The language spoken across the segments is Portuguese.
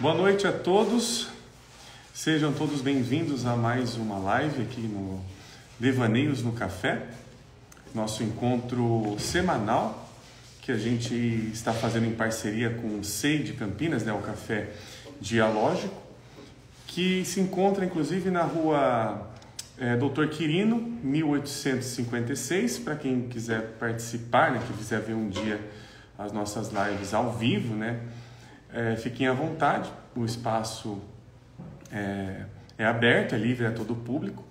Boa noite a todos, sejam todos bem-vindos a mais uma live aqui no Devaneios no Café, nosso encontro semanal que a gente está fazendo em parceria com o SEI de Campinas, o Café Dialógico, que se encontra inclusive na rua Doutor Quirino, 1856, para quem quiser participar, que quiser ver um dia as nossas lives ao vivo, fiquem à vontade, o espaço é aberto, é livre a todo o público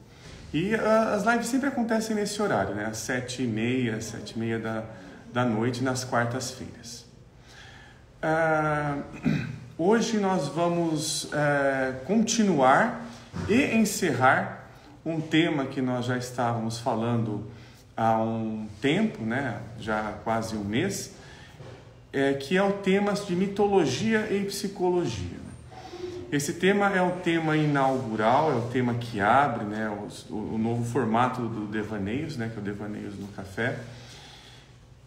e as lives sempre acontecem nesse horário, às 7h30 da noite, nas quartas-feiras. Hoje nós vamos continuar e encerrar um tema que nós já estávamos falando há um tempo, já há quase um mês, que é o tema de mitologia e psicologia. Esse tema é o tema inaugural, é o tema que abre o novo formato do Devaneios, que é o Devaneios no Café.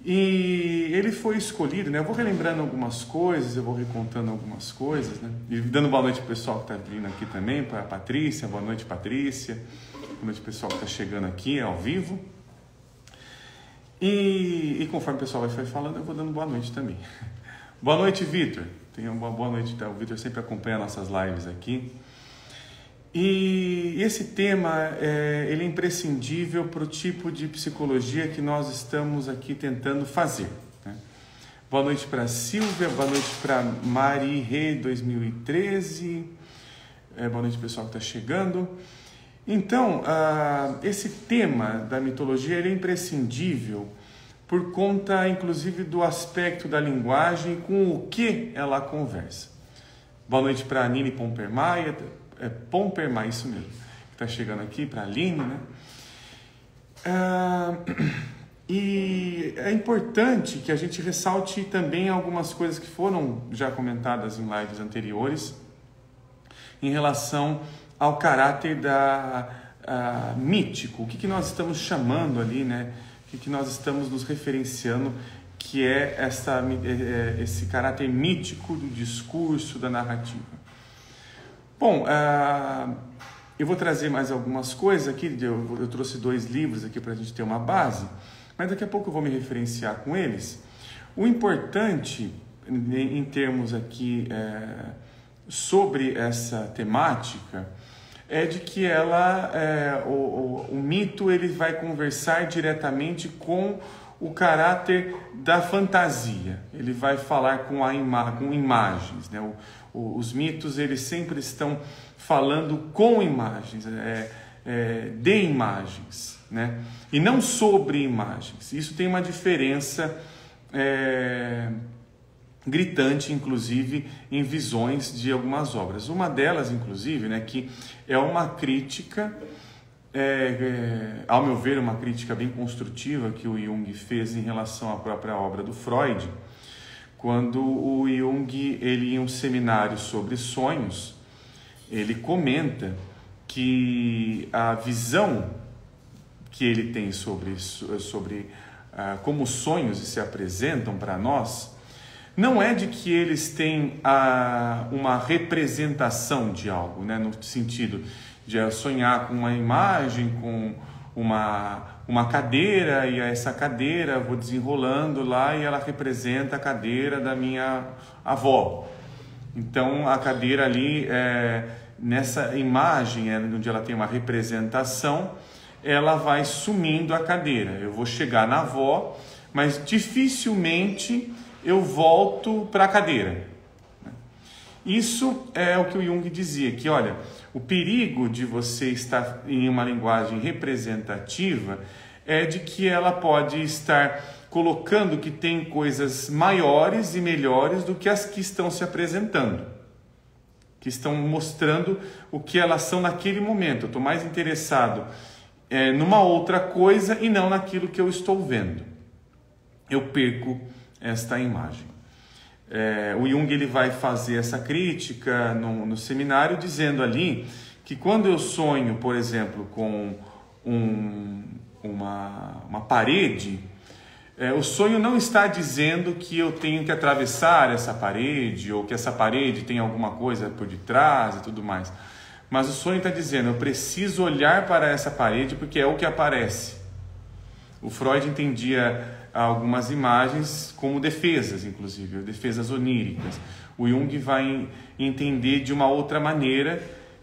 E ele foi escolhido, eu vou relembrando algumas coisas, eu vou recontando algumas coisas, e dando boa noite para o pessoal que está vindo aqui também, para a Patrícia, boa noite Patrícia, boa noite pessoal que está chegando aqui ao vivo. E conforme o pessoal vai falando, eu vou dando boa noite também. Boa noite, Vitor. Tenha uma boa noite. O Vitor sempre acompanha nossas lives aqui. E esse tema ele é imprescindível para o tipo de psicologia que nós estamos aqui tentando fazer. Boa noite para Silvia, boa noite para Mari Rê 2013. Boa noite, pessoal que está chegando. Então, esse tema da mitologia ele é imprescindível por conta, inclusive, do aspecto da linguagem com o que ela conversa. Boa noite para a Nini Pompermaia, Pompermaia, isso mesmo, que está chegando aqui, para a Aline, E é importante que a gente ressalte também algumas coisas que foram já comentadas em lives anteriores em relação ao caráter mítico, o que nós estamos chamando ali, o que nós estamos nos referenciando, que é esse caráter mítico do discurso, da narrativa. Bom, eu vou trazer mais algumas coisas aqui, eu trouxe 2 livros aqui para a gente ter uma base, mas daqui a pouco eu vou me referenciar com eles. O importante, em termos aqui sobre essa temática, é de que o mito ele vai conversar diretamente com o caráter da fantasia. Ele vai falar com imagens. Os mitos eles sempre estão falando com imagens, de imagens, e não sobre imagens. Isso tem uma diferença gritante, inclusive, em visões de algumas obras. Uma delas, inclusive, que é uma crítica, ao meu ver, uma crítica bem construtiva que o Jung fez em relação à própria obra do Freud, quando o Jung, ele, em um seminário sobre sonhos, ele comenta que a visão que ele tem sobre como os sonhos se apresentam para nós, não é de que eles têm uma representação de algo, no sentido de sonhar com uma imagem, com uma cadeira, e essa cadeira eu vou desenrolando lá e ela representa a cadeira da minha avó. Então a cadeira ali, nessa imagem, onde ela tem uma representação, ela vai sumindo a cadeira. Eu vou chegar na avó, mas dificilmente eu volto para a cadeira. Isso é o que o Jung dizia, que olha, o perigo de você estar em uma linguagem representativa é de que ela pode estar colocando que tem coisas maiores e melhores do que as que estão se apresentando, que estão mostrando o que elas são naquele momento. Eu estou mais interessado numa outra coisa e não naquilo que eu estou vendo. Eu perco esta imagem. O Jung ele vai fazer essa crítica no seminário, dizendo ali que quando eu sonho, por exemplo, com uma parede, O sonho não está dizendo que eu tenho que atravessar essa parede ou que essa parede tem alguma coisa por detrás e tudo mais. Mas o sonho está dizendo, eu preciso olhar para essa parede porque é o que aparece. O Freud entendia algumas imagens como defesas, inclusive, defesas oníricas. O Jung vai entender de uma outra maneira,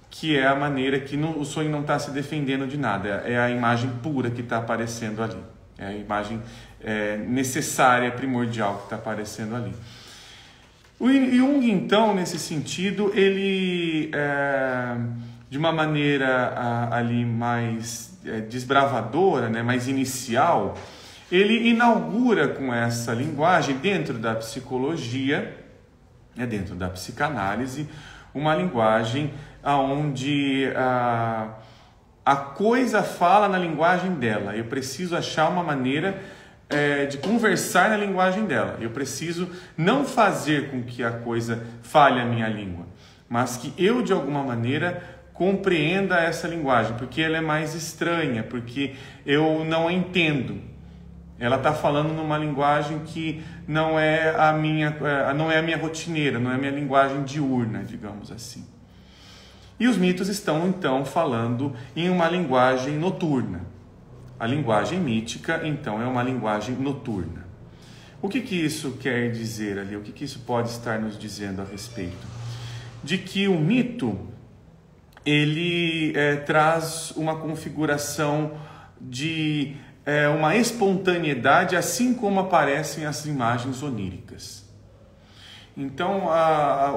que é a maneira que o sonho não está se defendendo de nada. É a imagem pura que está aparecendo ali. É a imagem necessária, primordial que está aparecendo ali. O Jung, então, nesse sentido, ele, de uma maneira ali mais desbravadora, né, mais inicial, ele inaugura com essa linguagem, dentro da psicologia, dentro da psicanálise, uma linguagem onde a coisa fala na linguagem dela. Eu preciso achar uma maneira de conversar na linguagem dela. Eu preciso não fazer com que a coisa fale a minha língua, mas que eu, de alguma maneira, compreenda essa linguagem, porque ela é mais estranha, porque eu não a entendo. Ela está falando numa linguagem que não é a minha rotineira, não é a minha linguagem diurna, digamos assim. E os mitos estão, então, falando em uma linguagem noturna. A linguagem mítica, então, é uma linguagem noturna. O que isso quer dizer ali? O que isso pode estar nos dizendo a respeito? De que o mito, ele traz uma configuração de uma espontaneidade, assim como aparecem as imagens oníricas. Então, a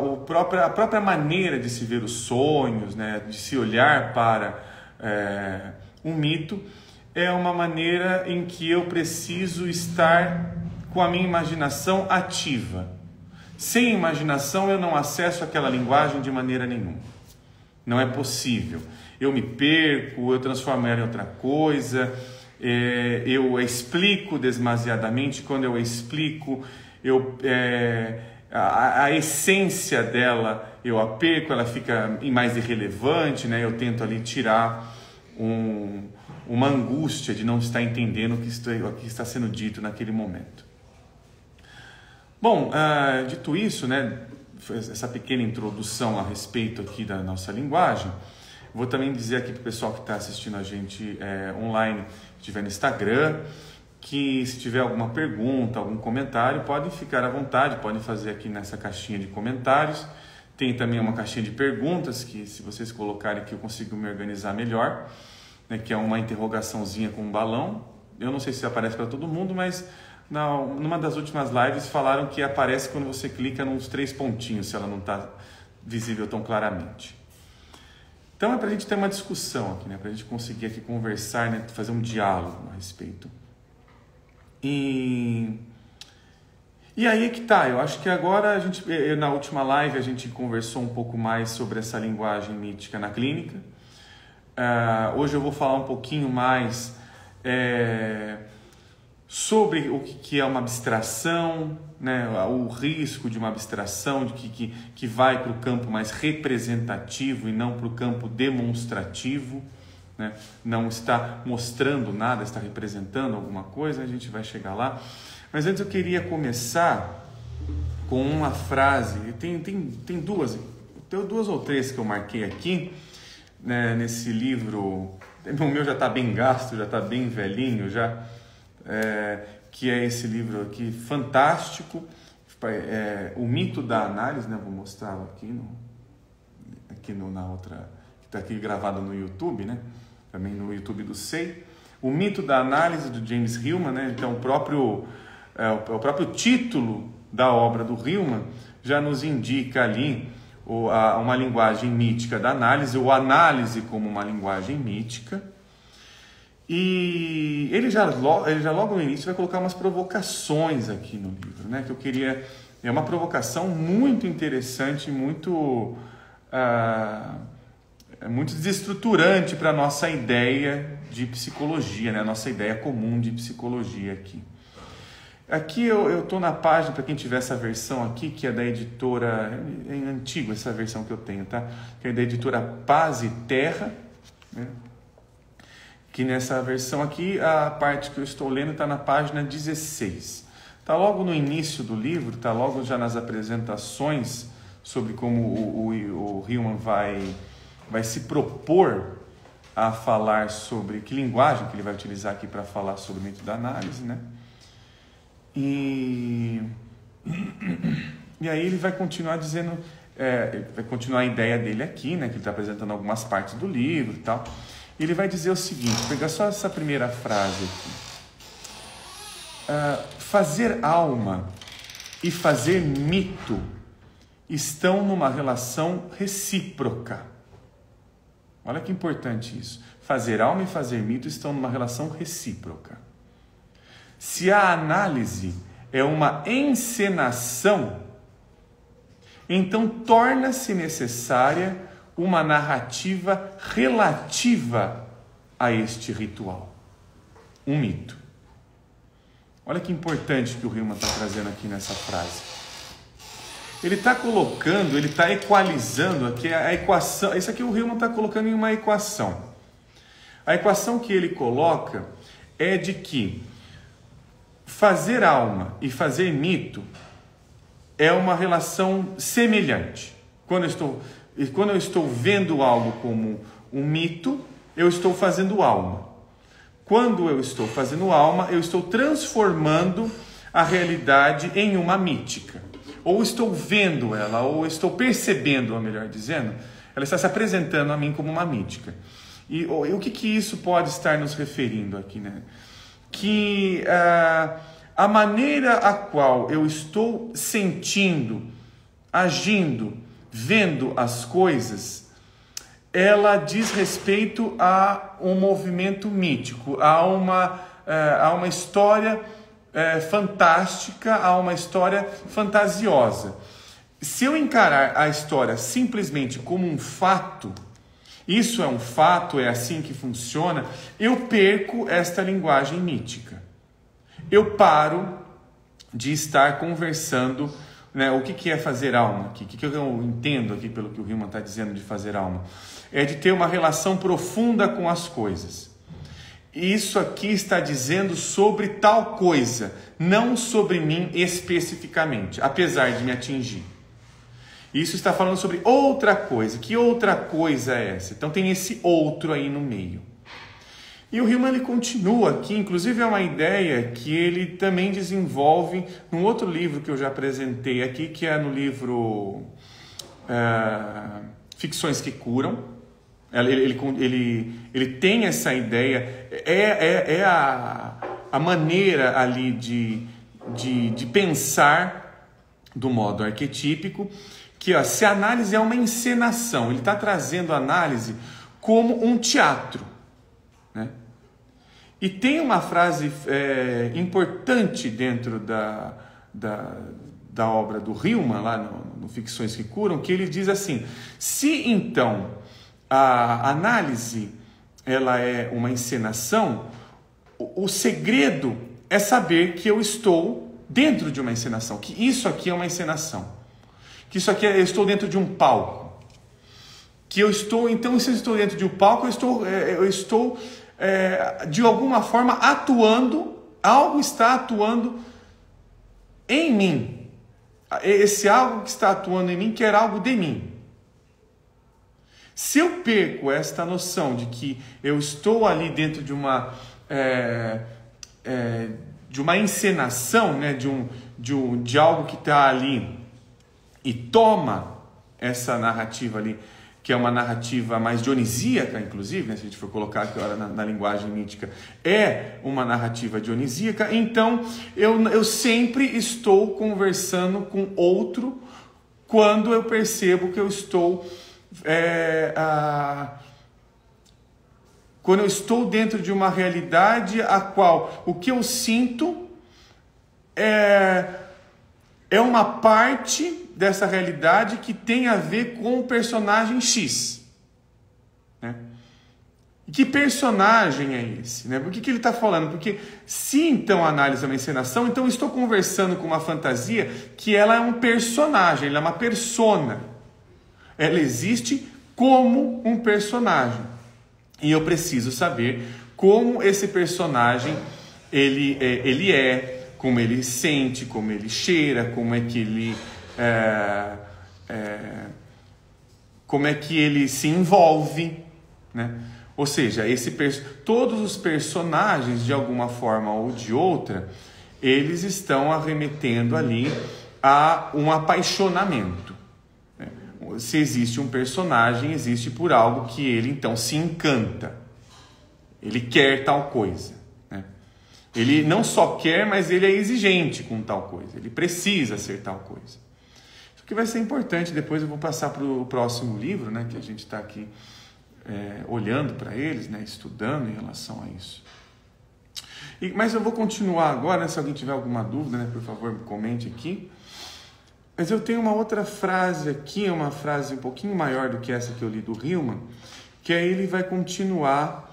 própria maneira de se ver os sonhos, né, de se olhar para um mito, é uma maneira em que eu preciso estar com a minha imaginação ativa. Sem imaginação, eu não acesso aquela linguagem de maneira nenhuma. Não é possível. Eu me perco, eu transformo ela em outra coisa, eu explico demasiadamente. Quando eu explico, a essência dela eu a perco, ela fica mais irrelevante, né? Eu tento ali tirar uma angústia de não estar entendendo o que está sendo dito naquele momento. Bom, dito isso, né, essa pequena introdução a respeito aqui da nossa linguagem, vou também dizer aqui para o pessoal que está assistindo a gente online, que estiver no Instagram, que se tiver alguma pergunta, algum comentário, podem ficar à vontade, podem fazer aqui nessa caixinha de comentários. Tem também uma caixinha de perguntas que, se vocês colocarem aqui, eu consigo me organizar melhor, né, que é uma interrogaçãozinha com um balão. Eu não sei se aparece para todo mundo, mas numa das últimas lives falaram que aparece quando você clica nos 3 pontinhos, se ela não está visível tão claramente. Então é para a gente ter uma discussão aqui, né, para a gente conseguir aqui conversar, né, fazer um diálogo a respeito. E aí é que tá, eu acho que agora na última live a gente conversou um pouco mais sobre essa linguagem mítica na clínica. Hoje eu vou falar um pouquinho mais sobre o que é uma abstração, né, o risco de uma abstração, que vai para o campo mais representativo e não para o campo demonstrativo. Né? Não está mostrando nada, está representando alguma coisa, a gente vai chegar lá. Mas antes eu queria começar com uma frase, tem duas ou três que eu marquei aqui, né, nesse livro. O meu já está bem gasto, já está bem velhinho, que é esse livro aqui, fantástico, O Mito da Análise, né? Vou mostrar aqui, na outra, que está aqui gravado no YouTube, né? Também no YouTube do SEI, O Mito da Análise, do James Hillman, né? Então o próprio título da obra do Hillman já nos indica ali uma linguagem mítica da análise, ou análise como uma linguagem mítica. E ele já logo no início vai colocar umas provocações aqui no livro, né? Que eu queria... É uma provocação muito interessante, muito desestruturante para a nossa ideia de psicologia, né? A nossa ideia comum de psicologia aqui. Aqui eu estou na página, para quem tiver essa versão aqui, que é da editora... É antiga essa versão que eu tenho, tá? Que é da editora Paz e Terra, né? que nessa versão aqui, a parte que eu estou lendo está na página 16. Está logo no início do livro, está logo já nas apresentações sobre como o Hillman vai se propor a falar sobre que linguagem que ele vai utilizar aqui para falar sobre o método da análise, né? E aí ele vai continuar dizendo, vai continuar a ideia dele aqui, né? Que ele está apresentando algumas partes do livro e tal. E ele vai dizer o seguinte, pegar só essa primeira frase aqui. Fazer alma e fazer mito estão numa relação recíproca. Olha que importante isso. Fazer alma e fazer mito estão numa relação recíproca. Se a análise é uma encenação, então torna-se necessária uma narrativa relativa a este ritual. Um mito. Olha que importante que o Hillman está trazendo aqui nessa frase. Ele está colocando, ele está equalizando aqui a equação. Isso aqui o Hillman está colocando em uma equação. A equação que ele coloca é de que fazer alma e fazer mito é uma relação semelhante. Quando eu estou vendo algo como um mito, eu estou fazendo alma. Quando eu estou fazendo alma, eu estou transformando a realidade em uma mítica. Ou estou vendo ela, ou estou percebendo, ou melhor dizendo, ela está se apresentando a mim como uma mítica. E o que isso pode estar nos referindo aqui, né? Que a maneira a qual eu estou sentindo, agindo, vendo as coisas, ela diz respeito a um movimento mítico, a uma história fantástica, a uma história fantasiosa. Se eu encarar a história simplesmente como um fato, isso é um fato, é assim que funciona, eu perco esta linguagem mítica. Eu paro de estar conversando, né, o que é fazer alma aqui? O que eu entendo aqui pelo que o Hillman está dizendo de fazer alma? É de ter uma relação profunda com as coisas. Isso aqui está dizendo sobre tal coisa, não sobre mim especificamente, apesar de me atingir. Isso está falando sobre outra coisa. Que outra coisa é essa? Então tem esse outro aí no meio. E o Hillman ele continua aqui, inclusive é uma ideia que ele também desenvolve num outro livro que eu já apresentei aqui, que é no livro Ficções que Curam. Ele tem essa ideia, a maneira ali de pensar do modo arquetípico, que se a análise é uma encenação, ele está trazendo a análise como um teatro, né? E tem uma frase importante dentro da obra do Hillman, lá no Ficções que Curam, que ele diz assim: se então a análise ela é uma encenação, o segredo é saber que eu estou dentro de uma encenação, que isso aqui é uma encenação, que isso aqui eu estou dentro de um palco, que eu estou, então se eu estou dentro de um palco, eu estou de alguma forma atuando, algo está atuando em mim, esse algo que está atuando em mim quer algo de mim. Se eu perco esta noção de que eu estou ali dentro de uma encenação, né, de algo que está ali e toma essa narrativa ali, que é uma narrativa mais dionisíaca, inclusive, né, se a gente for colocar agora na linguagem mítica, é uma narrativa dionisíaca, então eu sempre estou conversando com outro quando eu percebo que eu estou quando eu estou dentro de uma realidade a qual o que eu sinto é uma parte dessa realidade que tem a ver com o personagem X, né? E que personagem é esse, né? Por que ele está falando? Porque se então a análise é uma encenação, então eu estou conversando com uma fantasia que ela é um personagem, ela é uma persona. Ela existe como um personagem. E eu preciso saber como esse personagem ele é, como ele sente, como ele cheira, como é que ele como é que ele se envolve, né? Ou seja, todos os personagens, de alguma forma ou de outra, eles estão arremetendo ali a um apaixonamento, né? Se existe um personagem, existe por algo que ele então se encanta. Ele quer tal coisa, né? Ele não só quer, mas ele é exigente com tal coisa. Ele precisa ser tal coisa. Isso que vai ser importante. Depois eu vou passar para o próximo livro, né, que a gente está aqui olhando para eles, né, estudando em relação a isso. Mas eu vou continuar agora, né, se alguém tiver alguma dúvida, né, por favor, comente aqui. Mas eu tenho uma outra frase aqui, uma frase um pouquinho maior do que essa que eu li do Hillman, que aí ele vai continuar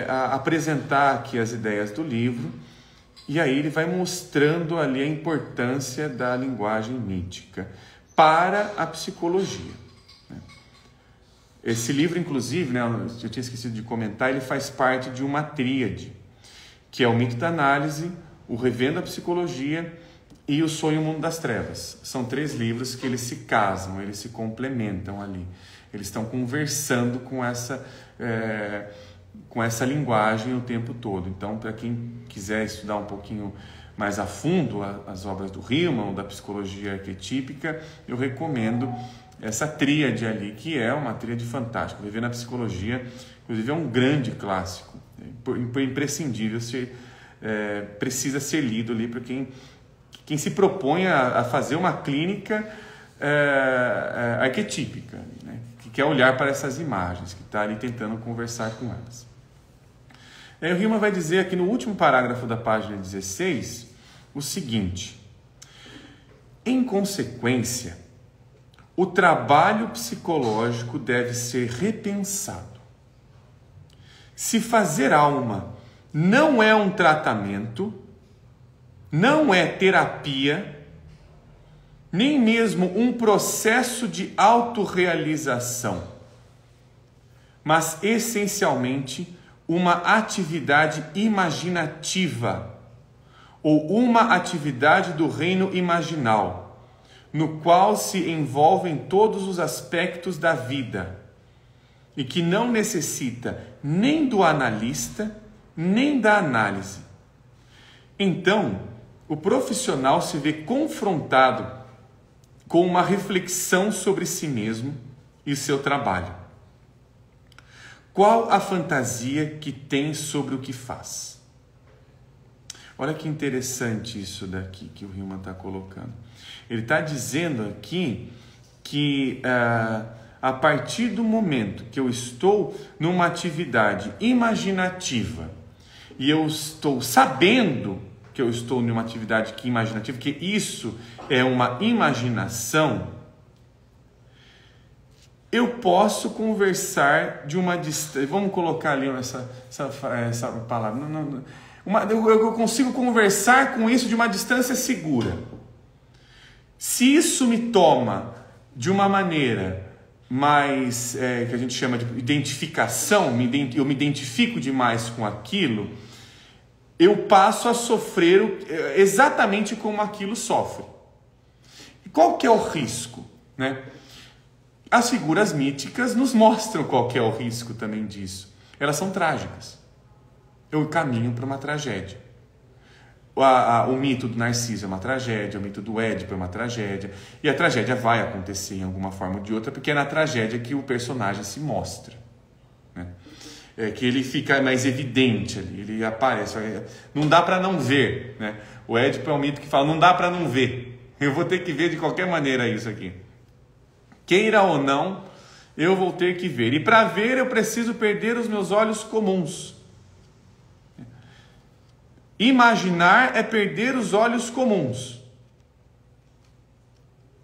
a apresentar aqui as ideias do livro, e aí ele vai mostrando ali a importância da linguagem mítica para a psicologia. Esse livro, inclusive, né, eu tinha esquecido de comentar, ele faz parte de uma tríade, que é o Mito da Análise, o Revendo a Psicologia e o Sonho e o Mundo das Trevas. São 3 livros que eles se casam, eles se complementam ali. Eles estão conversando com essa linguagem o tempo todo. Então, para quem quiser estudar um pouquinho mais a fundo as obras do Hillman, ou da psicologia arquetípica, eu recomendo essa tríade ali, que é uma tríade fantástica. Viver na Psicologia, inclusive, é um grande clássico, imprescindível, precisa ser lido ali para quem se propõe a fazer uma clínica arquetípica, né? Que quer olhar para essas imagens, que está ali tentando conversar com elas. O Hillman vai dizer aqui no último parágrafo da página 16 o seguinte: em consequência, o trabalho psicológico deve ser repensado. Se fazer alma não é um tratamento, não é terapia, nem mesmo um processo de autorrealização, mas essencialmente uma atividade imaginativa ou uma atividade do reino imaginal, no qual se envolvem todos os aspectos da vida e que não necessita nem do analista, nem da análise. Então, o profissional se vê confrontado com uma reflexão sobre si mesmo e seu trabalho. Qual a fantasia que tem sobre o que faz? Olha que interessante isso daqui que o Hillman está colocando. Ele está dizendo aqui que a partir do momento que eu estou numa atividade imaginativa e eu estou sabendo que eu estou numa atividade imaginativa, que isso é uma imaginação, eu posso conversar de uma distância. Vamos colocar ali essa palavra. Eu consigo conversar com isso de uma distância segura. Se isso me toma de uma maneira mais, que a gente chama de identificação, eu me identifico demais com aquilo, eu passo a sofrer exatamente como aquilo sofre. E qual que é o risco, né? As figuras míticas nos mostram qual que é o risco também disso. Elas são trágicas. Eu caminho para uma tragédia. O mito do Narciso é uma tragédia, o mito do Édipo é uma tragédia, e a tragédia vai acontecer em alguma forma ou de outra, porque é na tragédia que o personagem se mostra, né? Que ele fica mais evidente ali, ele aparece, não dá para não ver, né? O Édipo é um mito que fala, não dá para não ver, eu vou ter que ver de qualquer maneira isso aqui. Queira ou não, eu vou ter que ver, e para ver eu preciso perder os meus olhos comuns. Imaginar é perder os olhos comuns.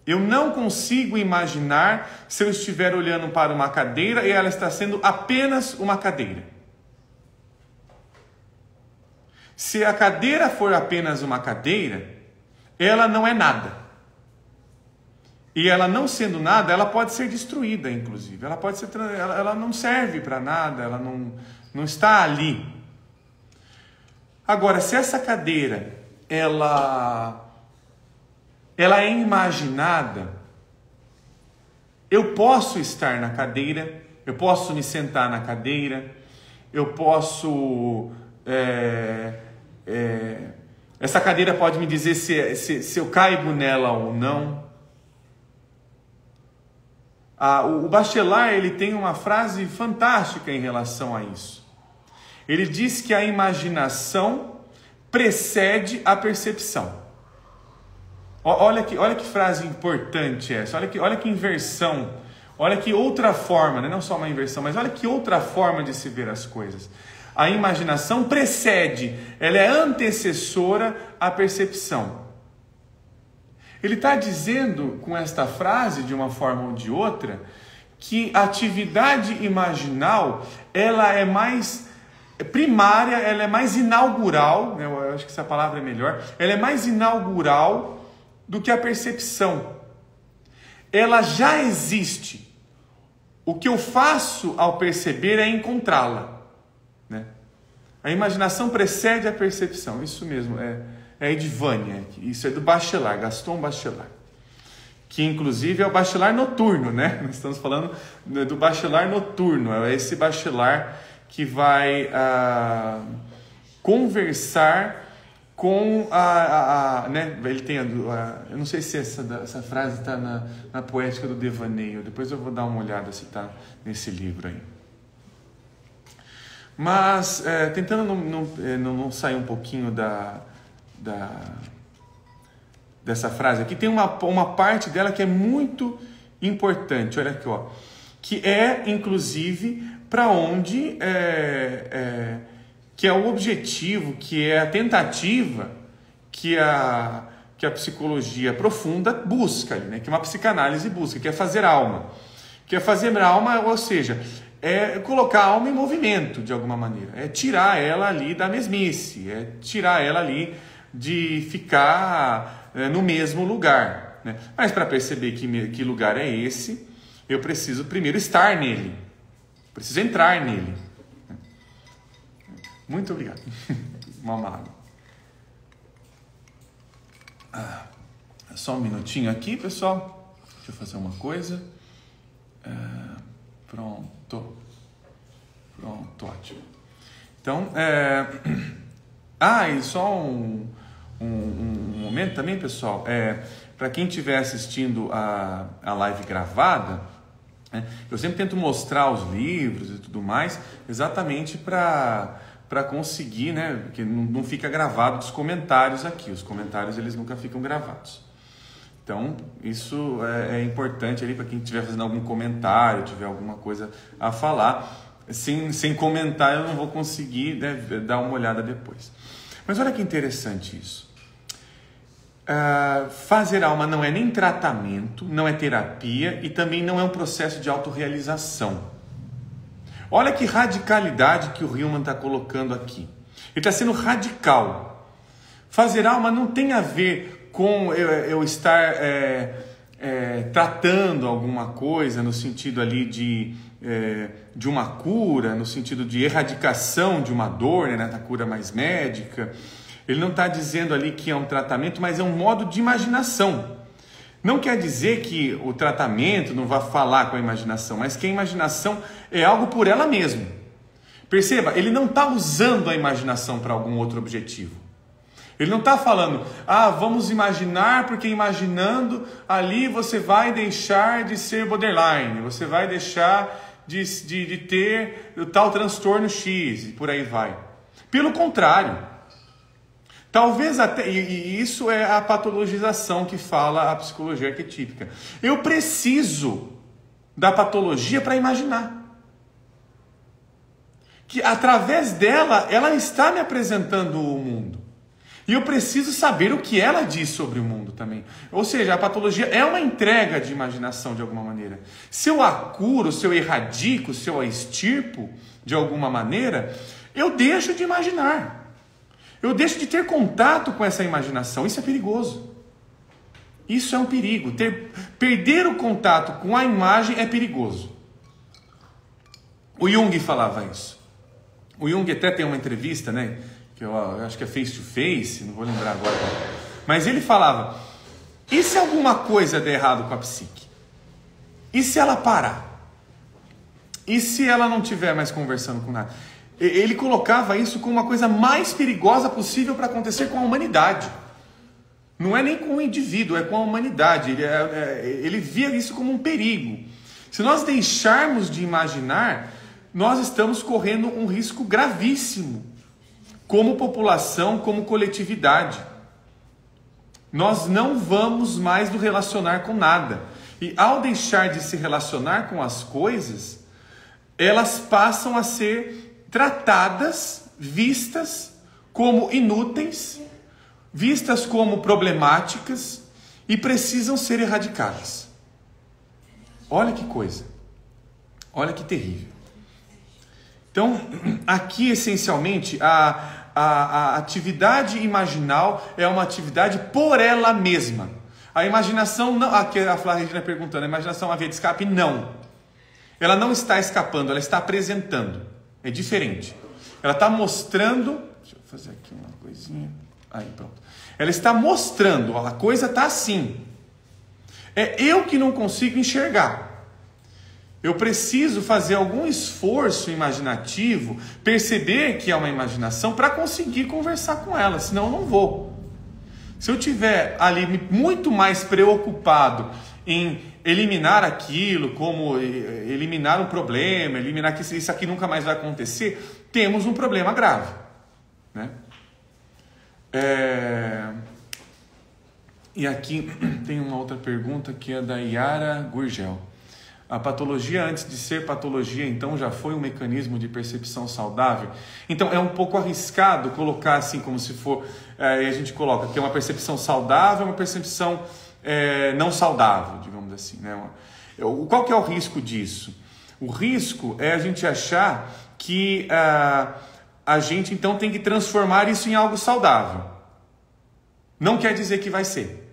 Eu não consigo imaginar se eu estiver olhando para uma cadeira e ela está sendo apenas uma cadeira. Se a cadeira for apenas uma cadeira, ela não é nada. E ela não sendo nada, ela pode ser destruída, inclusive. Ela não serve para nada, ela não está ali. Agora, se essa cadeira ela é imaginada, eu posso estar na cadeira, eu posso me sentar na cadeira, eu posso... essa cadeira pode me dizer se eu caibo nela ou não. O Bachelard, ele tem uma frase fantástica em relação a isso. Ele diz que a imaginação precede a percepção. Olha que frase importante essa, olha que inversão, olha que outra forma, né? Não só uma inversão, mas olha que outra forma de se ver as coisas. A imaginação precede, ela é antecessora à percepção. Ele está dizendo com esta frase, de uma forma ou de outra, que a atividade imaginal, ela é mais primária, ela é mais inaugural, né? Eu acho que essa palavra é melhor, ela é mais inaugural do que a percepção. Ela já existe. O que eu faço ao perceber é encontrá-la, né? A imaginação precede a percepção, isso mesmo, é Edvânia, isso é do Bachelard, Gaston Bachelard, que inclusive é o Bachelard noturno, né? Nós estamos falando do Bachelard noturno, é esse Bachelard que vai conversar com né? Ele tem eu não sei se essa frase está na Poética do Devaneio, depois eu vou dar uma olhada se está nesse livro aí. Mas tentando não sair um pouquinho dessa frase aqui, tem uma parte dela que é muito importante, olha aqui, ó, que é inclusive para onde que é o objetivo, que é a tentativa que a psicologia profunda busca, né? Que uma psicanálise busca, que é fazer alma. Que é fazer alma, ou seja, é colocar a alma em movimento de alguma maneira, é tirar ela ali da mesmice, é tirar ela ali de ficar no mesmo lugar, né? Mas para perceber que lugar é esse, eu preciso primeiro estar nele, preciso entrar nele. Muito obrigado. Uma água. Só um minutinho aqui, pessoal. Deixa eu fazer uma coisa. Pronto, ótimo. Então, e só um momento também, pessoal. Para quem estiver assistindo a live gravada, eu sempre tento mostrar os livros e tudo mais, exatamente para conseguir, né, porque não fica gravado os comentários aqui. Os comentários, eles nunca ficam gravados. Então, isso é importante ali para quem estiver fazendo algum comentário, tiver alguma coisa a falar. Sem comentar, eu não vou conseguir, né, dar uma olhada depois. Mas olha que interessante isso. Fazer alma não é nem tratamento, não é terapia e também não é um processo de autorrealização. Olha que radicalidade que o Hillman está colocando aqui. Ele está sendo radical. Fazer alma não tem a ver com eu estar tratando alguma coisa no sentido ali de uma cura, no sentido de erradicação de uma dor, né, na cura mais médica. Ele não está dizendo ali que é um tratamento, mas é um modo de imaginação. Não quer dizer que o tratamento não vai falar com a imaginação, mas que a imaginação é algo por ela mesma. Perceba, ele não está usando a imaginação para algum outro objetivo. Ele não está falando, vamos imaginar, porque imaginando ali você vai deixar de ser borderline, você vai deixar de ter o tal transtorno X e por aí vai. Pelo contrário, talvez até, e isso é a patologização que fala a psicologia arquetípica. Eu preciso da patologia para imaginar. Que através dela, ela está me apresentando o mundo. E eu preciso saber o que ela diz sobre o mundo também. Ou seja, a patologia é uma entrega de imaginação de alguma maneira. Se eu a curo, se eu erradico, se eu a extirpo de alguma maneira, eu deixo de imaginar. Eu deixo de ter contato com essa imaginação. Isso é perigoso. Isso é um perigo. Perder o contato com a imagem é perigoso. O Jung falava isso. O Jung até tem uma entrevista, né, que eu acho que é Face to Face, não vou lembrar agora, mas ele falava, e se alguma coisa der errado com a psique? E se ela parar? E se ela não estiver mais conversando com nada? Ele colocava isso como uma coisa mais perigosa possível para acontecer com a humanidade. Não é nem com o indivíduo, é com a humanidade. Ele via isso como um perigo. Se nós deixarmos de imaginar, nós estamos correndo um risco gravíssimo, como população, como coletividade. Nós não vamos mais nos relacionar com nada. E ao deixar de se relacionar com as coisas, elas passam a ser tratadas, vistas como inúteis, vistas como problemáticas e precisam ser erradicadas. Olha que coisa, olha que terrível. Então, aqui essencialmente, a atividade imaginal é uma atividade por ela mesma. A imaginação, não, aqui a Flávia Regina perguntando, a imaginação é uma via de escape? Não. Ela não está escapando, ela está apresentando. É diferente. Ela está mostrando, deixa eu fazer aqui uma coisinha, aí pronto. Ela está mostrando, a coisa está assim. É eu que não consigo enxergar. Eu preciso fazer algum esforço imaginativo, perceber que é uma imaginação para conseguir conversar com ela, senão eu não vou. Se eu tiver ali muito mais preocupado em eliminar aquilo, como eliminar um problema, eliminar que isso aqui nunca mais vai acontecer, temos um problema grave, né? E aqui tem uma outra pergunta que é da Yara Gurgel. A patologia, antes de ser patologia, então já foi um mecanismo de percepção saudável? Então é um pouco arriscado colocar assim como se for, a gente coloca que é uma percepção saudável, uma percepção não saudável, digamos assim, né? Qual que é o risco disso? O risco é a gente achar que a gente então tem que transformar isso em algo saudável. Não quer dizer que vai ser.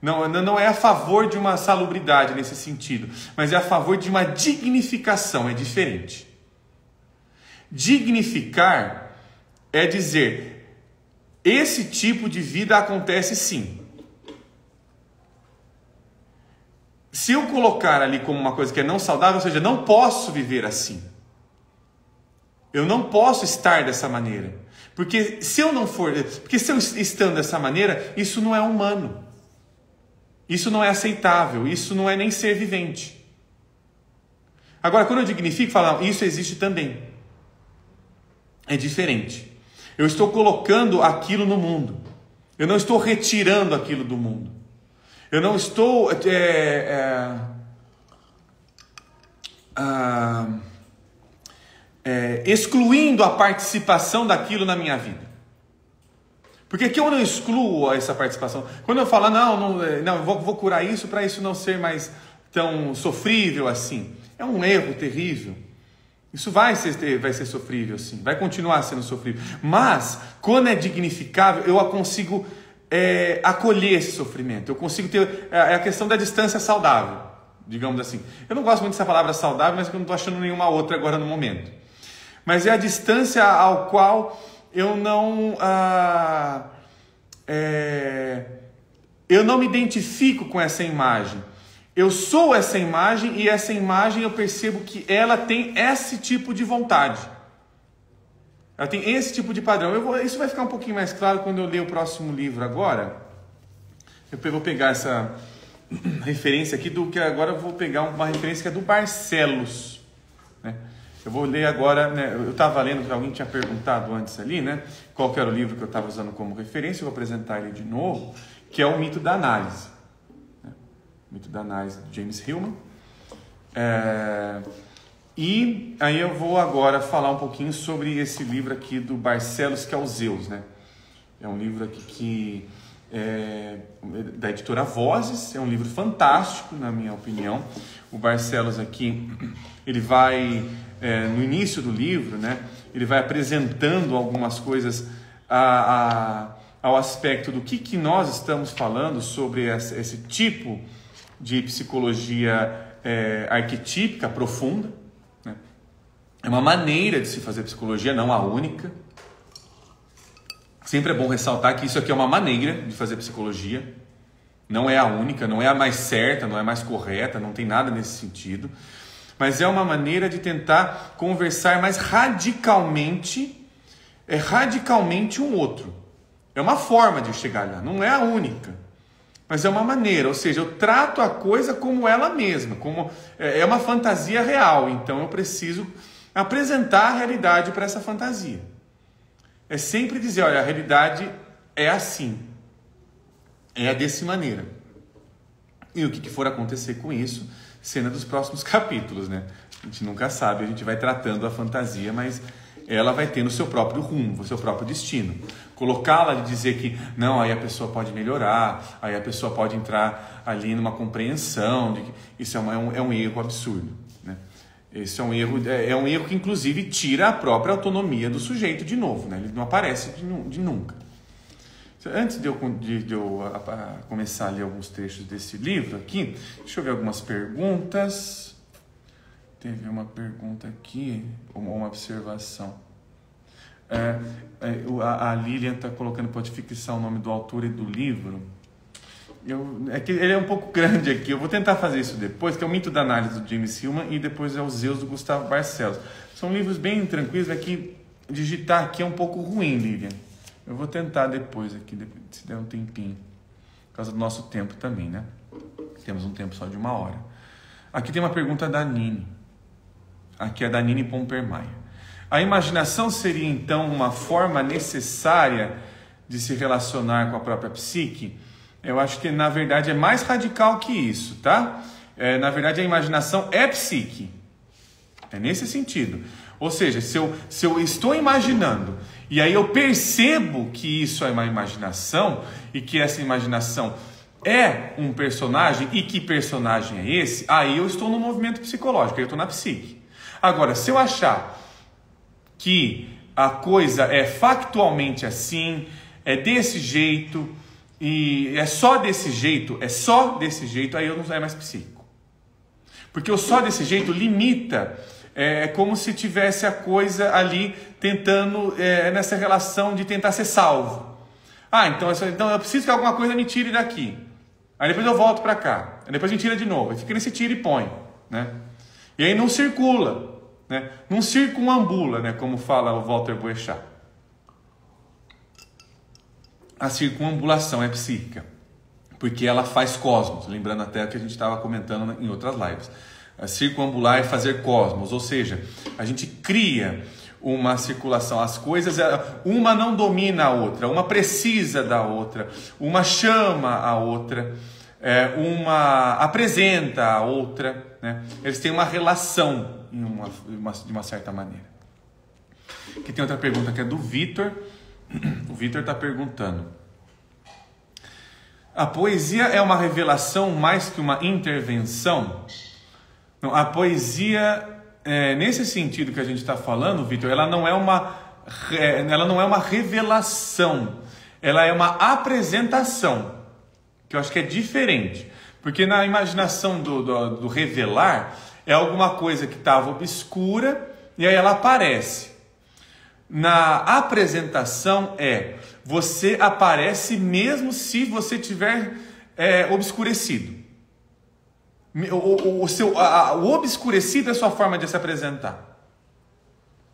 Não é a favor de uma salubridade nesse sentido, mas é a favor de uma dignificação, é diferente. Dignificar é dizer, esse tipo de vida acontece sim. Se eu colocar ali como uma coisa que é não saudável, ou seja, não posso viver assim. Eu não posso estar dessa maneira. Porque se eu estando dessa maneira, isso não é humano. Isso não é aceitável, isso não é nem ser vivente. Agora, quando eu dignifico, falo, isso existe também. É diferente. Eu estou colocando aquilo no mundo. Eu não estou retirando aquilo do mundo. Eu não estou excluindo a participação daquilo na minha vida. Porque aqui eu não excluo essa participação. Quando eu falo, não, eu vou curar isso para isso não ser mais tão sofrível assim. É um erro terrível. Isso vai ser sofrível sim, vai continuar sendo sofrível. Mas, quando é dignificável, eu consigo acolher esse sofrimento. Eu consigo ter a questão da distância saudável, digamos assim. Eu não gosto muito dessa palavra saudável, mas eu não estou achando nenhuma outra agora no momento. Mas é a distância ao qual eu não me identifico com essa imagem. Eu sou essa imagem e essa imagem eu percebo que ela tem esse tipo de vontade. Ela tem esse tipo de padrão. Isso vai ficar um pouquinho mais claro quando eu ler o próximo livro agora. Eu vou pegar essa referência aqui que agora eu vou pegar uma referência que é do Barcelos, né? Eu vou ler agora, né? Eu estava lendo, que alguém tinha perguntado antes ali, né? Qual que era o livro que eu estava usando como referência. Eu vou apresentar ele de novo, que é o Mito da Análise, né? O Mito da Análise de James Hillman. E aí eu vou agora falar um pouquinho sobre esse livro aqui do Barcelos, que é o Zeus, né? É um livro aqui que da editora Vozes, é um livro fantástico, na minha opinião. O Barcelos aqui, ele vai, no início do livro, né, ele vai apresentando algumas coisas ao aspecto do que nós estamos falando sobre esse tipo de psicologia arquetípica profunda, né? É uma maneira de se fazer psicologia, não a única. Sempre é bom ressaltar que isso aqui é uma maneira de fazer psicologia. Não é a única, não é a mais certa, não é a mais correta, não tem nada nesse sentido. Mas é uma maneira de tentar conversar mais radicalmente, radicalmente um outro. É uma forma de chegar lá, não é a única. Mas é uma maneira, ou seja, eu trato a coisa como ela mesma, como é uma fantasia real, então eu preciso apresentar a realidade para essa fantasia. É sempre dizer, olha, a realidade é assim, é dessa maneira. E o que for acontecer com isso, cena dos próximos capítulos, né? A gente nunca sabe, a gente vai tratando a fantasia, mas ela vai ter no seu próprio rumo, o seu próprio destino. Colocá-la de dizer que, não, aí a pessoa pode melhorar, aí a pessoa pode entrar ali numa compreensão, de que isso é um erro absurdo, né? Esse é um erro que inclusive tira a própria autonomia do sujeito de novo, né? Ele não aparece de nunca. Antes de eu começar a ler alguns trechos desse livro aqui, deixa eu ver algumas perguntas. Teve uma pergunta aqui, uma observação. A Lilian está colocando, pode fixar o nome do autor e do livro. É que ele é um pouco grande aqui, eu vou tentar fazer isso depois, que é o Mito da Análise do James Hillman e depois é o Zeus do Gustavo Barcelos. São livros bem tranquilos, aqui digitar aqui é um pouco ruim, Lilian. Eu vou tentar depois aqui, se der um tempinho, por causa do nosso tempo também, né? Temos um tempo só de 1 hora. Aqui tem uma pergunta da Nini. Aqui é da Nini Pompermaia. A imaginação seria então uma forma necessária de se relacionar com a própria psique? Eu acho que na verdade é mais radical que isso, tá? Na verdade a imaginação é psique. É nesse sentido. Ou seja, se eu estou imaginando e aí eu percebo que isso é uma imaginação e que essa imaginação é um personagem e que personagem é esse, aí eu estou no movimento psicológico, aí eu estou na psique. Agora, se eu achar que a coisa é factualmente assim, é desse jeito, e é só desse jeito, aí eu não é mais psíquico. Porque o só desse jeito limita, é como se tivesse a coisa ali tentando, nessa relação de tentar ser salvo. Então eu preciso que alguma coisa me tire daqui. Aí depois eu volto para cá. Aí depois me tira de novo. Aí fica nesse tira e põe, né? E aí não circula, né? Não circunambula, né? Como fala o Walter Boechat. A circunambulação é psíquica, porque ela faz cosmos, lembrando até o que a gente estava comentando em outras lives. A circunambular é fazer cosmos, ou seja, a gente cria uma circulação, as coisas, uma não domina a outra, uma precisa da outra, uma chama a outra, uma apresenta a outra, né? Eles têm uma relação de uma certa maneira. Aqui tem outra pergunta que é do Vitor. O Vitor está perguntando: a poesia é uma revelação mais que uma intervenção? Não, a poesia, nesse sentido que a gente está falando, Vitor, ela não é uma revelação, ela é uma apresentação, que eu acho que é diferente, porque na imaginação do revelar é alguma coisa que estava obscura e aí ela aparece. Na apresentação você aparece mesmo se você tiver obscurecido. O obscurecido é a sua forma de se apresentar.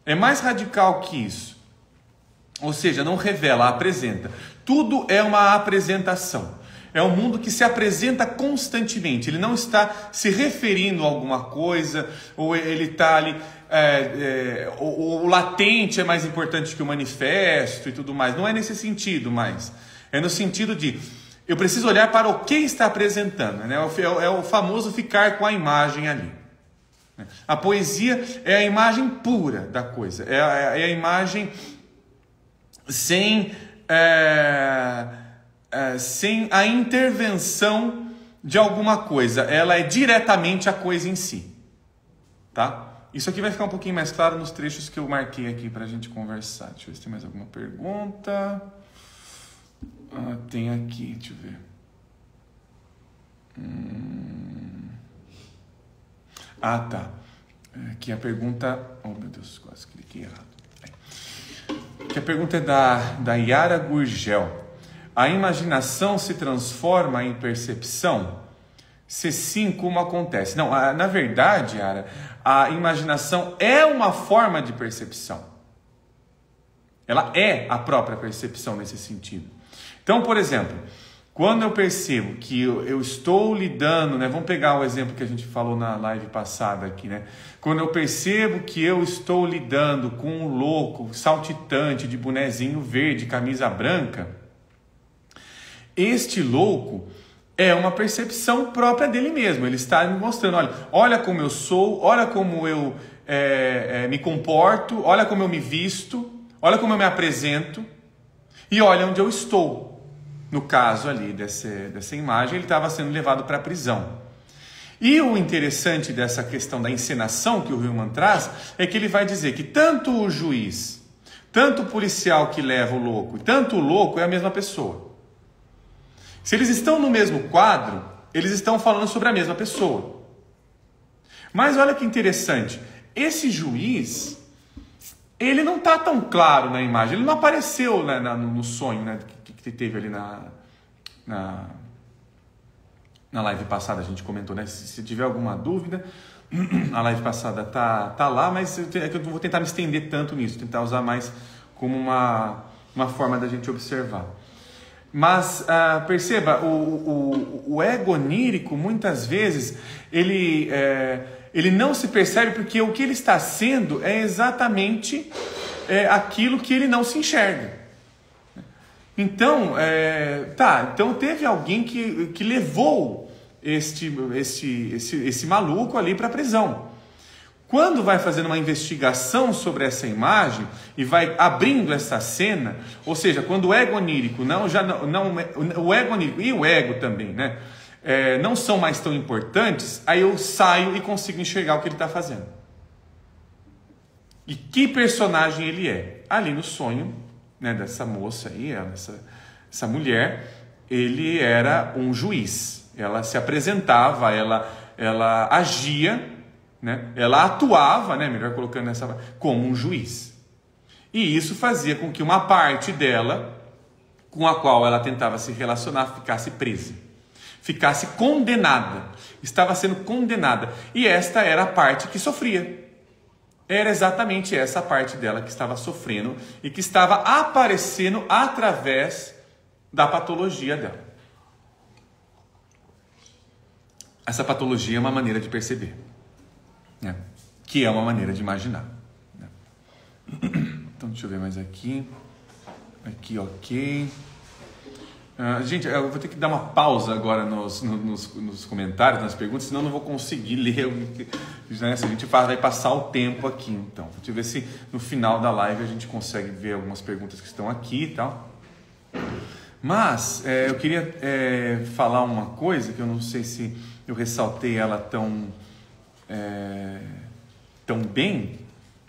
É mais radical que isso. Ou seja, não revela, apresenta. Tudo é uma apresentação. É um mundo que se apresenta constantemente. Ele não está se referindo a alguma coisa, ou ele está ali... o latente é mais importante que o manifesto e tudo mais. Não é nesse sentido, mas é no sentido de eu preciso olhar para o que está apresentando, né? É o famoso ficar com a imagem ali. A poesia é a imagem pura da coisa, é a imagem sem a intervenção de alguma coisa. Ela é diretamente a coisa em si, tá? Isso aqui vai ficar um pouquinho mais claro nos trechos que eu marquei aqui para a gente conversar. Deixa eu ver se tem mais alguma pergunta. Tem aqui, deixa eu ver. Tá. Aqui a pergunta... Oh, meu Deus, quase cliquei errado. Aqui a pergunta é da Yara Gurgel. A imaginação se transforma em percepção? Se sim, como acontece? Não, na verdade, Yara, a imaginação é uma forma de percepção. Ela é a própria percepção nesse sentido. Então, por exemplo, quando eu percebo que eu estou lidando, né? Vamos pegar o exemplo que a gente falou na live passada aqui, né? Quando eu percebo que eu estou lidando com um louco saltitante de bonezinho verde, camisa branca, este louco é uma percepção própria dele mesmo. Ele está me mostrando, olha como eu sou, olha como eu me comporto, olha como eu me visto, olha como eu me apresento e olha onde eu estou. No caso ali dessa imagem, ele estava sendo levado para a prisão. E o interessante dessa questão da encenação que o Hillman traz é que ele vai dizer que tanto o juiz, tanto o policial que leva o louco, tanto o louco é a mesma pessoa. Se eles estão no mesmo quadro, eles estão falando sobre a mesma pessoa. Mas olha que interessante, esse juiz, ele não está tão claro na imagem, ele não apareceu no sonho, né, que teve ali na live passada, a gente comentou, né? Se tiver alguma dúvida, a live passada tá lá, mas eu vou tentar me estender tanto nisso, tentar usar mais como uma forma da gente observar. Mas perceba, o ego onírico, muitas vezes, ele não se percebe porque o que ele está sendo é exatamente aquilo que ele não se enxerga. Então, então teve alguém que levou esse maluco ali para a prisão. Quando vai fazendo uma investigação sobre essa imagem e vai abrindo essa cena, ou seja, quando o ego onírico o ego onírico e o ego também, né, não são mais tão importantes, aí eu saio e consigo enxergar o que ele está fazendo. E que personagem ele é? Ali no sonho, né, dessa moça aí, essa mulher, ele era um juiz. Ela se apresentava, ela agia, né, ela atuava, né, melhor colocando como um juiz. E isso fazia com que uma parte dela, com a qual ela tentava se relacionar, ficasse presa, ficasse condenada, estava sendo condenada. E esta era a parte que sofria. Era exatamente essa parte dela que estava sofrendo e que estava aparecendo através da patologia dela. Essa patologia é uma maneira de perceber, né? Que é uma maneira de imaginar, né? Então, deixa eu ver mais aqui. Aqui, ok. Gente, eu vou ter que dar uma pausa agora nos comentários, nas perguntas, senão eu não vou conseguir ler. Né? Se a gente vai passar o tempo aqui, então. Deixa eu ver se no final da live a gente consegue ver algumas perguntas que estão aqui e tal. Mas eu queria falar uma coisa que eu não sei se eu ressaltei ela tão bem.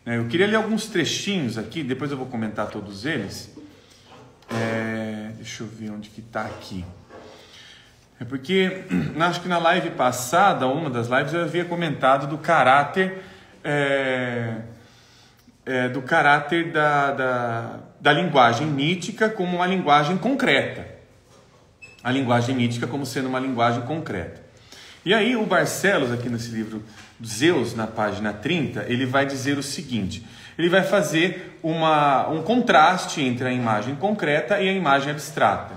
Eu queria ler alguns trechinhos aqui, depois eu vou comentar todos eles. Deixa eu ver onde que está aqui. Porque acho que na live passada, uma das lives, eu havia comentado do caráter da linguagem mítica como uma linguagem concreta. A linguagem mítica como sendo uma linguagem concreta. E aí o Barcelos, aqui nesse livro Zeus, na página 30, ele vai dizer o seguinte: ele vai fazer um contraste entre a imagem concreta e a imagem abstrata.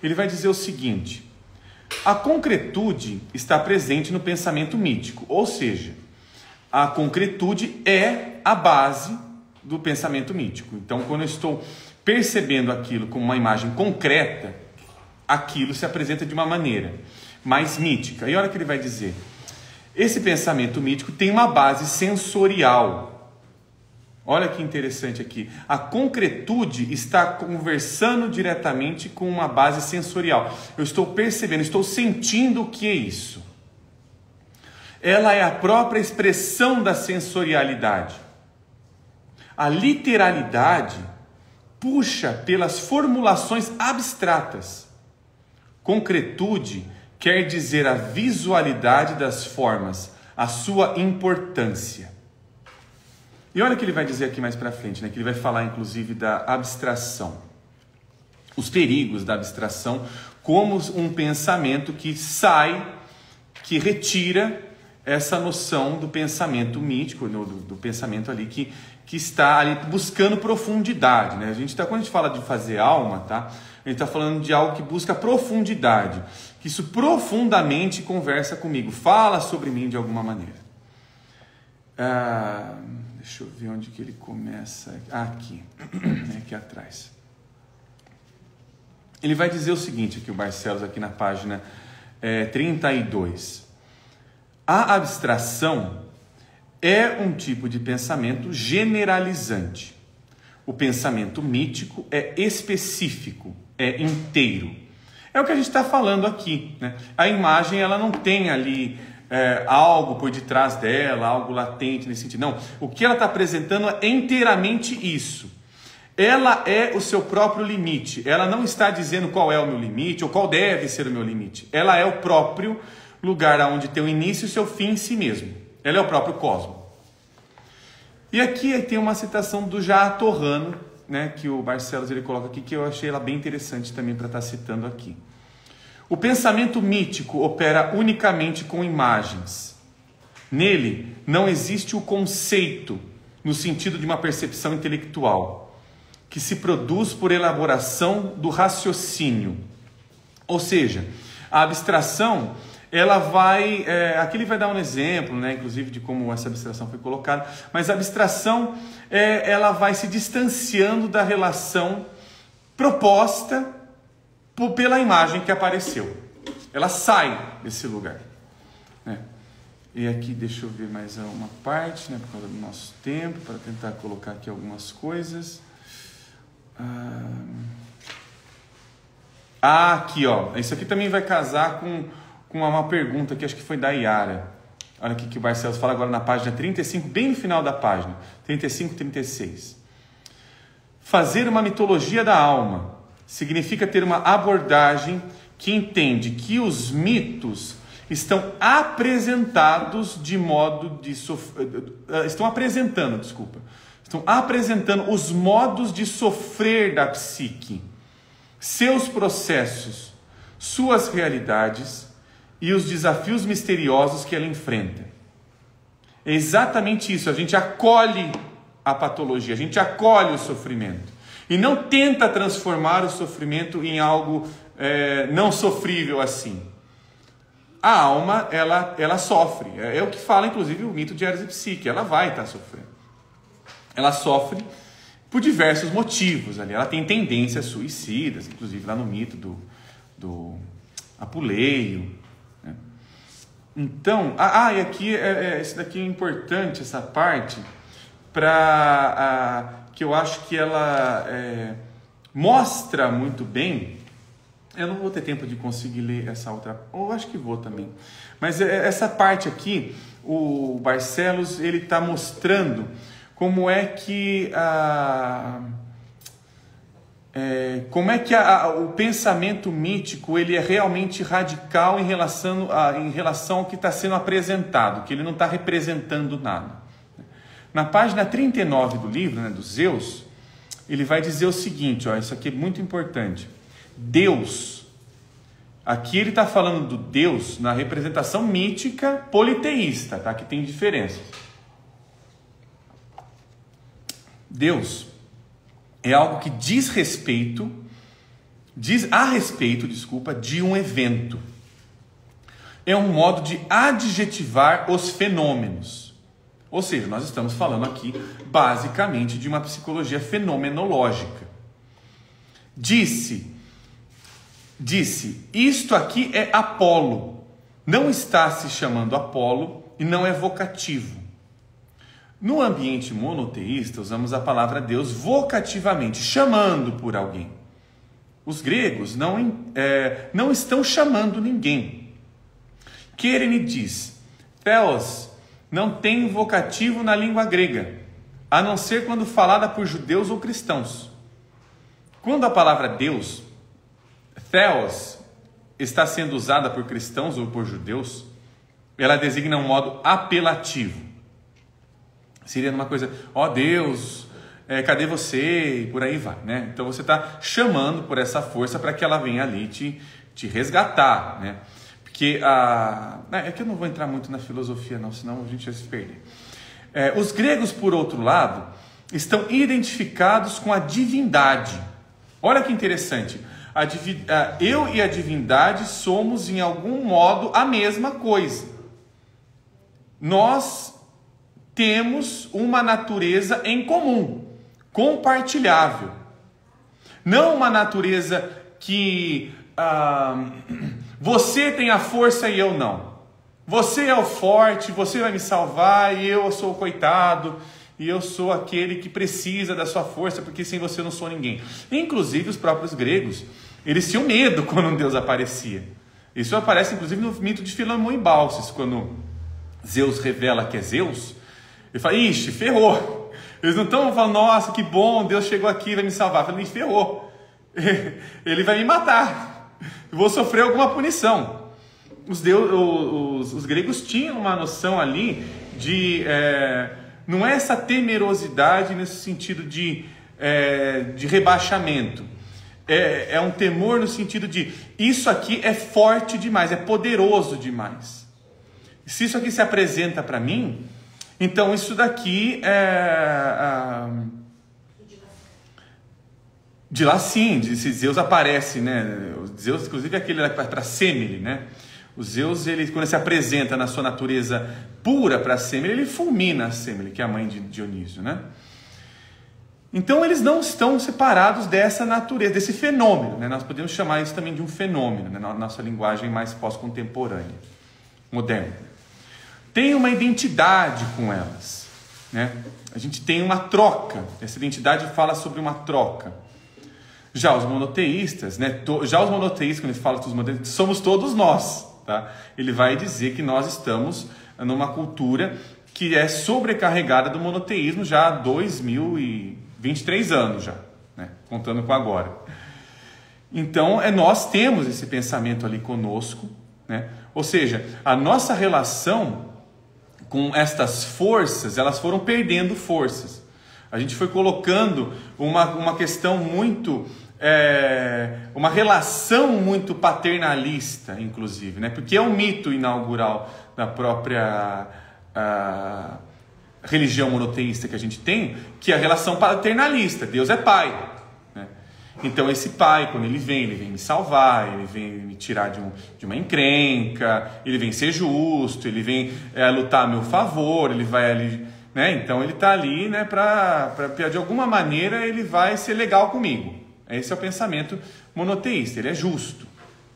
Ele vai dizer o seguinte: a concretude está presente no pensamento mítico, ou seja, a concretude é a base do pensamento mítico. Então, quando eu estou percebendo aquilo como uma imagem concreta, aquilo se apresenta de uma maneira mais mítica. E olha o que ele vai dizer: esse pensamento mítico tem uma base sensorial. Olha que interessante aqui. A concretude está conversando diretamente com uma base sensorial. Eu estou percebendo, estou sentindo o que é isso. Ela é a própria expressão da sensorialidade. A literalidade puxa pelas formulações abstratas. Concretude quer dizer a visualidade das formas, a sua importância. E olha o que ele vai dizer aqui mais para frente, né? Que ele vai falar inclusive da abstração. Os perigos da abstração como um pensamento que sai, que retira essa noção do pensamento mítico, do pensamento ali que está ali buscando profundidade, né? Quando a gente fala de fazer alma, tá? A gente está falando de algo que busca profundidade, que isso profundamente conversa comigo, fala sobre mim de alguma maneira. Deixa eu ver onde que ele começa. Aqui, aqui atrás. Ele vai dizer o seguinte, aqui o Barcelos, aqui na página 32. A abstração é um tipo de pensamento generalizante. O pensamento mítico é específico, é inteiro. É o que a gente está falando aqui, né? A imagem ela não tem ali algo por detrás dela, algo latente nesse sentido. Não, o que ela está apresentando é inteiramente isso. Ela é o seu próprio limite. Ela não está dizendo qual é o meu limite ou qual deve ser o meu limite. Ela é o próprio lugar onde tem o início e o seu fim em si mesmo. Ela é o próprio cosmos. E aqui tem uma citação do Jatorrano, né, que o Barcelos ele coloca aqui, que eu achei ela bem interessante também para estar citando aqui. O pensamento mítico opera unicamente com imagens. Nele não existe o conceito no sentido de uma percepção intelectual, que se produz por elaboração do raciocínio. Ou seja, a abstração, ela vai... aqui ele vai dar um exemplo, né, inclusive de como essa abstração foi colocada, mas a abstração, ela vai se distanciando da relação proposta pela imagem que apareceu. Ela sai desse lugar, né? E aqui deixa eu ver mais uma parte, né, por causa do nosso tempo, para tentar colocar aqui algumas coisas. Aqui, ó. Isso aqui também vai casar com uma pergunta que acho que foi da Yara. Olha aqui que o Barcelos fala agora na página 35, bem no final da página, 35 e 36. Fazer uma mitologia da alma significa ter uma abordagem que entende que os mitos estão apresentados de modo de estão apresentando os modos de sofrer da psique, seus processos, suas realidades e os desafios misteriosos que ela enfrenta. É exatamente isso, a gente acolhe a patologia, a gente acolhe o sofrimento e não tenta transformar o sofrimento em algo não sofrível assim. A alma, ela sofre. É o que fala, inclusive, o mito de Eros e Psique. Ela vai estar sofrendo. Ela sofre por diversos motivos ali. Ela tem tendências suicidas, inclusive lá no mito do Apuleio, né? Então, e aqui, esse daqui é importante, essa parte, que eu acho que ela mostra muito bem. Eu não vou ter tempo de conseguir ler essa outra, ou acho que vou também. Mas essa parte aqui, o Barcelos, ele está mostrando como é que o pensamento mítico ele é realmente radical em relação ao que está sendo apresentado, que ele não está representando nada. Na página 39 do livro, né, do Zeus, ele vai dizer o seguinte, isso aqui é muito importante. Deus, aqui ele está falando do Deus na representação mítica politeísta, tá? Que tem diferenças. Deus é algo que diz a respeito de um evento. É um modo de adjetivar os fenômenos. Ou seja, nós estamos falando aqui basicamente de uma psicologia fenomenológica. Disse, isto aqui é Apolo. Não está se chamando Apolo e não é vocativo. No ambiente monoteísta, usamos a palavra Deus vocativamente, chamando por alguém. Os gregos não estão chamando ninguém. Querene diz, Theos não tem vocativo na língua grega, a não ser quando falada por judeus ou cristãos. Quando a palavra Deus, Theos, está sendo usada por cristãos ou por judeus, ela designa um modo apelativo. Seria uma coisa, ó Deus, cadê você? E por aí vai, né? Então você está chamando por essa força para que ela venha ali te resgatar, né? Porque é que eu não vou entrar muito na filosofia não, senão a gente vai se perder. Os gregos, por outro lado, estão identificados com a divindade. Olha que interessante. Eu e a divindade somos, em algum modo, a mesma coisa. Nós temos uma natureza em comum, compartilhável. Não uma natureza que você tem a força e eu não. Você é o forte, você vai me salvar e eu sou o coitado. E eu sou aquele que precisa da sua força, porque sem você eu não sou ninguém. Inclusive os próprios gregos, eles tinham medo quando um deus aparecia. Isso aparece inclusive no mito de Filemão e Baucis, quando Zeus revela que é Zeus. Ele fala, ixi, ferrou. Eles não estão falando, nossa, que bom, Deus chegou aqui e vai me salvar. Ele fala, ferrou. Ele vai me matar. Eu vou sofrer alguma punição. Os gregos tinham uma noção ali de... não é essa temerosidade nesse sentido de rebaixamento. É um temor no sentido de isso aqui é forte demais, é poderoso demais. Se isso aqui se apresenta para mim, então isso daqui de lá sim, se Zeus aparece, né? Zeus, inclusive, é aquele para Semele, né? O Zeus, quando ele se apresenta na sua natureza pura para Semele, ele fulmina a Semele, que é a mãe de Dionísio, né? Então eles não estão separados dessa natureza, desse fenômeno, né? Nós podemos chamar isso também de um fenômeno, né? Na nossa linguagem mais pós-contemporânea, moderna. Tem uma identidade com elas, né? A gente tem uma troca, essa identidade fala sobre uma troca. Já os monoteístas, né? Já os monoteístas, quando ele fala dos monoteístas, somos todos nós, tá? Ele vai dizer que nós estamos numa cultura que é sobrecarregada do monoteísmo já há 2023 anos já, né? Contando com agora. Então, nós temos esse pensamento ali conosco, né? Ou seja, a nossa relação com estas forças, elas foram perdendo forças. A gente foi colocando uma questão muito... uma relação muito paternalista, inclusive, né? Porque é um mito inaugural da própria religião monoteísta que a gente tem, que é a relação paternalista. Deus é pai, né? Então esse pai, quando ele vem me salvar, ele vem me tirar de uma encrenca, ele vem ser justo, ele vem lutar a meu favor, ele vai ali, né? Então ele está ali, né, para de alguma maneira ele vai ser legal comigo. Esse é o pensamento monoteísta, ele é justo.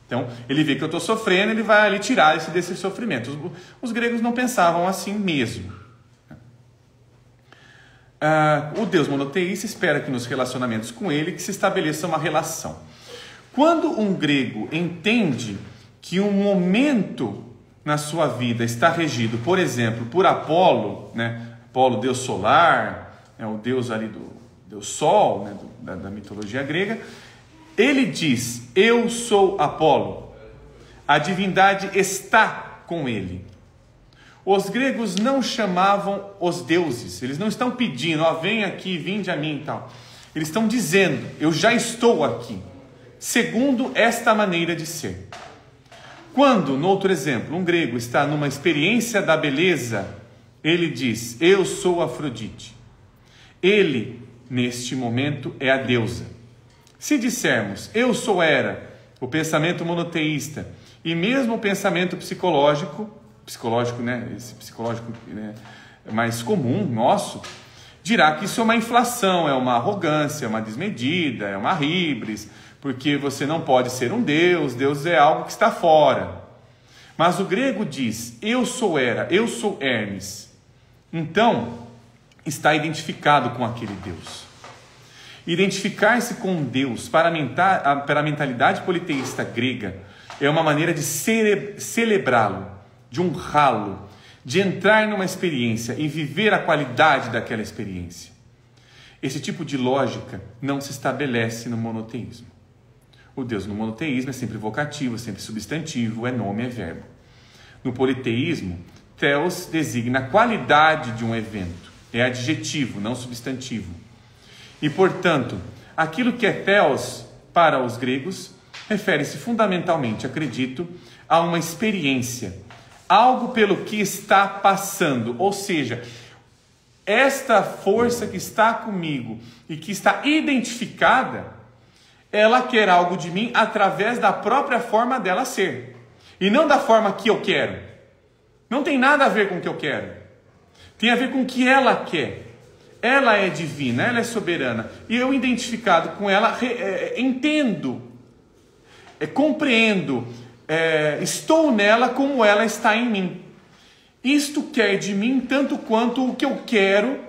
Então, ele vê que eu estou sofrendo, ele vai ali tirar desse sofrimento. Os gregos não pensavam assim mesmo. O Deus monoteísta espera que nos relacionamentos com ele que se estabeleça uma relação. Quando um grego entende que um momento na sua vida está regido, por exemplo, por Apolo, né? Apolo, deus solar, o deus ali do Sol, né, da mitologia grega, ele diz, eu sou Apolo, a divindade está com ele. Os gregos não chamavam os deuses, eles não estão pedindo, vem aqui, vinde a mim e tal. Eles estão dizendo, eu já estou aqui, segundo esta maneira de ser. Quando, no outro exemplo, um grego está numa experiência da beleza, ele diz, eu sou Afrodite. Ele, neste momento, é a deusa. Se dissermos, eu sou Hera, o pensamento monoteísta, e mesmo o pensamento psicológico, né, esse psicológico, né, mais comum, nosso, dirá que isso é uma inflação, é uma arrogância, é uma desmedida, é uma híbris, porque você não pode ser um deus, Deus é algo que está fora. Mas o grego diz, eu sou Hera, eu sou Hermes. Então, está identificado com aquele Deus. Identificar-se com Deus para a mentalidade politeísta grega é uma maneira de celebrá-lo, de honrá-lo, de entrar numa experiência e viver a qualidade daquela experiência. Esse tipo de lógica não se estabelece no monoteísmo. O Deus no monoteísmo é sempre vocativo, sempre substantivo, é nome, é verbo. No politeísmo, theos designa a qualidade de um evento. É adjetivo, não substantivo. E, portanto, aquilo que é theos para os gregos refere-se fundamentalmente, acredito, a uma experiência, algo pelo que está passando, ou seja, esta força que está comigo e que está identificada, ela quer algo de mim através da própria forma dela ser, e não da forma que eu quero. Não tem nada a ver com o que eu quero, tem a ver com o que ela quer. Ela é divina, ela é soberana, e eu, identificado com ela, entendo, compreendo, estou nela como ela está em mim. Isto quer de mim tanto quanto o que eu quero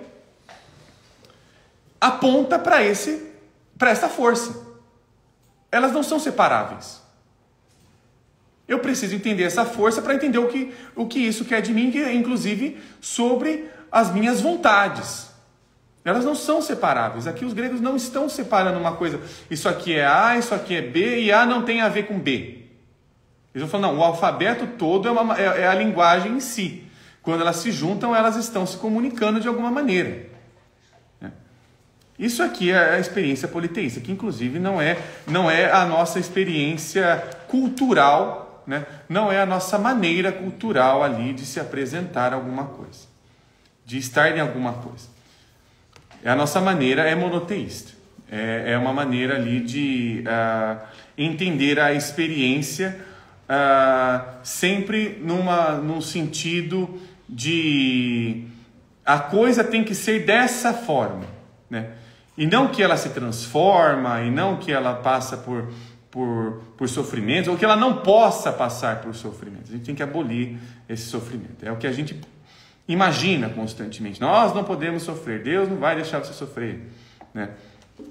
aponta para essa força. Elas não são separáveis. Eu preciso entender essa força para entender o que isso quer de mim, inclusive sobre as minhas vontades. Elas não são separáveis. Aqui os gregos não estão separando uma coisa. Isso aqui é A, isso aqui é B, e A não tem a ver com B. Eles vão falar, não, o alfabeto todo é a linguagem em si. Quando elas se juntam, elas estão se comunicando de alguma maneira. Isso aqui é a experiência politeísta, que inclusive não é a nossa experiência cultural, né? Não é a nossa maneira cultural ali de se apresentar alguma coisa, de estar em alguma coisa. A nossa maneira é monoteísta, é uma maneira ali de entender a experiência sempre num sentido de a coisa tem que ser dessa forma, né? E não que ela se transforma, e não que ela passa por sofrimentos, ou que ela não possa passar por sofrimentos. A gente tem que abolir esse sofrimento. É o que a gente imagina constantemente. Nós não podemos sofrer, Deus não vai deixar você sofrer, né?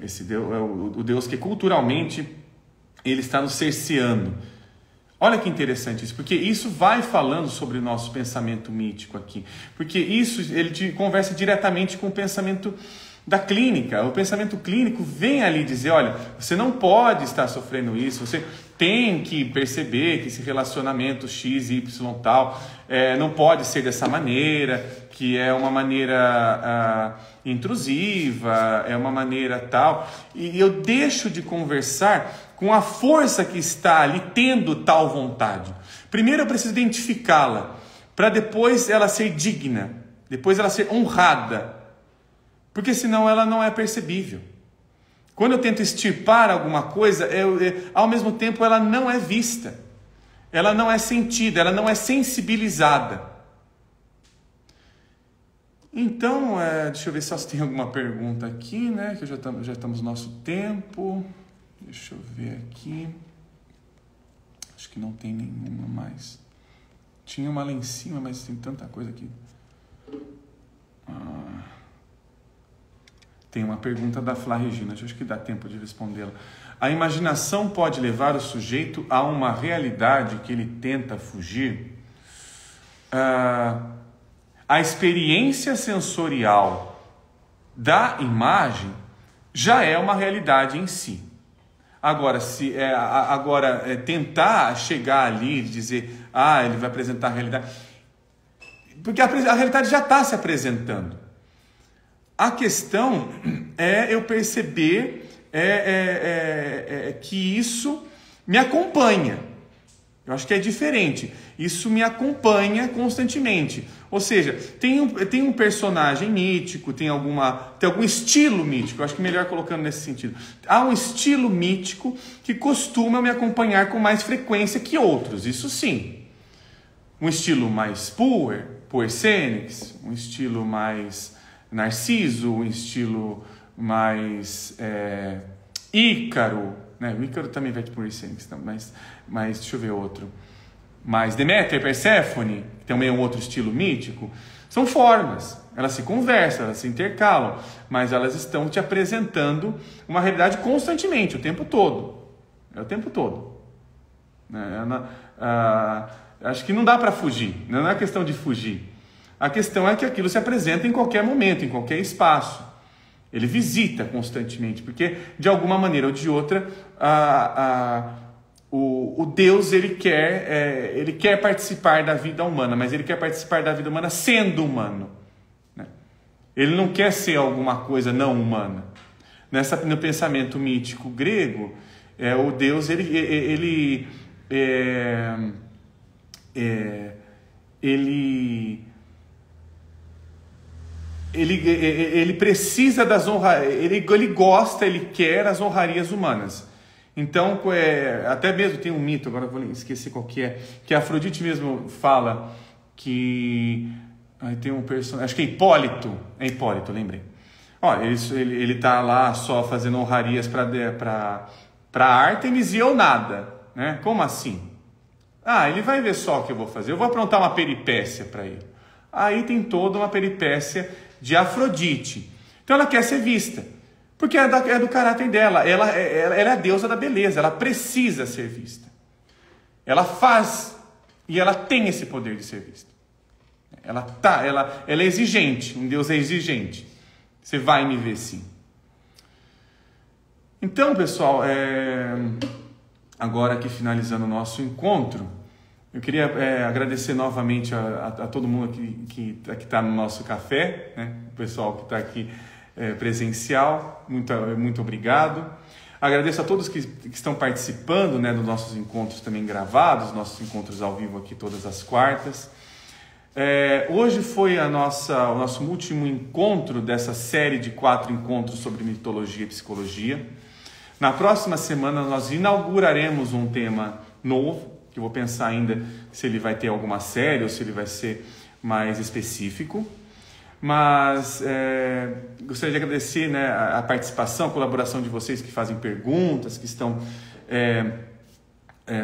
Esse Deus é o Deus que culturalmente ele está nos cerceando. Olha que interessante isso, porque isso vai falando sobre o nosso pensamento mítico aqui, porque isso ele conversa diretamente com o pensamento da clínica. O pensamento clínico vem ali dizer, olha, você não pode estar sofrendo isso, você tem que perceber que esse relacionamento X, Y, tal, não pode ser dessa maneira, que é uma maneira intrusiva, é uma maneira tal, e eu deixo de conversar com a força que está ali tendo tal vontade. Primeiro eu preciso identificá-la, para depois ela ser digna, depois ela ser honrada, porque senão ela não é percebível. Quando eu tento extirpar alguma coisa, ao mesmo tempo ela não é vista, ela não é sentida, ela não é sensibilizada. Então, deixa eu ver se tem alguma pergunta aqui, né? Que já estamos no nosso tempo. Deixa eu ver aqui. Acho que não tem nenhuma mais. Tinha uma lá em cima, mas tem tanta coisa aqui. Tem uma pergunta da Flá Regina, acho que dá tempo de respondê-la. A imaginação pode levar o sujeito a uma realidade que ele tenta fugir? A experiência sensorial da imagem já é uma realidade em si. Agora, tentar chegar ali e dizer, ele vai apresentar a realidade, porque a realidade já está se apresentando. A questão é eu perceber que isso me acompanha. Eu acho que é diferente. Isso me acompanha constantemente. Ou seja, tem um personagem mítico, tem algum estilo mítico. Eu acho que melhor colocando nesse sentido. Há um estilo mítico que costuma me acompanhar com mais frequência que outros. Isso sim. Um estilo mais Poesênix, um estilo mais Narciso, um estilo mais Ícaro, né? O Ícaro também vai por Poesênix, mas deixa eu ver outro. Mais Deméter, Perséfone, que também é um outro estilo mítico. São formas, elas se conversam, elas se intercalam, mas elas estão te apresentando uma realidade constantemente, o tempo todo. É o tempo todo. Acho que não dá para fugir, não é questão de fugir. A questão é que aquilo se apresenta em qualquer momento, em qualquer espaço. Ele visita constantemente, porque de alguma maneira ou de outra o Deus, ele quer participar da vida humana, mas ele quer participar da vida humana sendo humano, né? Ele não quer ser alguma coisa não humana. No pensamento mítico grego, o Deus, ele precisa das honrarias, ele gosta, ele quer as honrarias humanas. Então, até mesmo tem um mito, agora eu vou esquecer qual que a Afrodite mesmo fala que... tem um personagem, acho que é Hipólito, lembrei. Ele tá lá só fazendo honrarias para Ártemis e eu nada, né? Como assim? Ele vai ver só o que eu vou fazer, eu vou aprontar uma peripécia para ele. Aí tem toda uma peripécia de Afrodite. Então ela quer ser vista. Porque é do caráter dela, ela é a deusa da beleza, ela precisa ser vista. Ela faz e ela tem esse poder de ser vista. Ela é exigente, um Deus é exigente. Você vai me ver sim. Então, pessoal, agora aqui finalizando o nosso encontro, eu queria agradecer novamente a todo mundo que está no nosso café, né? O pessoal que está aqui presencial, muito obrigado. Agradeço a todos que estão participando, né, dos nossos encontros também gravados, nossos encontros ao vivo aqui todas as quartas. Hoje foi o nosso último encontro dessa série de 4 encontros sobre mitologia e psicologia. Na próxima semana nós inauguraremos um tema novo, que eu vou pensar ainda se ele vai ter alguma série ou se ele vai ser mais específico. Mas gostaria de agradecer, né, a participação, a colaboração de vocês que fazem perguntas, que estão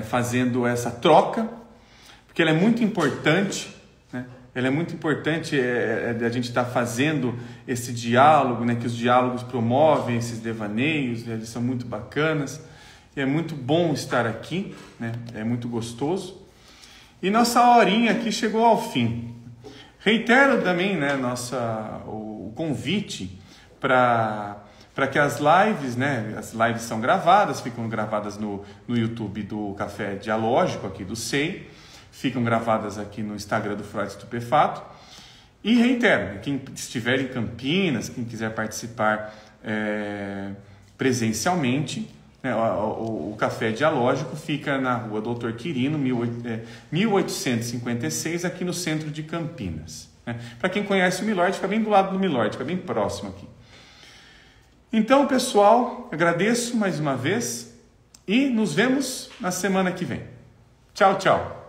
fazendo essa troca, porque ela é muito importante, né? Ela é muito importante a gente estar fazendo esse diálogo, né, que os diálogos promovem esses devaneios, eles são muito bacanas, e é muito bom estar aqui, né? É muito gostoso. E nossa horinha aqui chegou ao fim. Reitero também, né, o convite para que as lives, né, as lives são gravadas, ficam gravadas no YouTube do Café Dialógico, aqui do SEI, ficam gravadas aqui no Instagram do Freud Estupefato. E reitero, quem estiver em Campinas, quem quiser participar presencialmente, né, o Café Dialógico fica na rua Doutor Quirino, 1856, aqui no centro de Campinas, né? Para quem conhece o Milord, fica bem do lado do Milord, fica bem próximo aqui. Então, pessoal, agradeço mais uma vez e nos vemos na semana que vem. Tchau, tchau.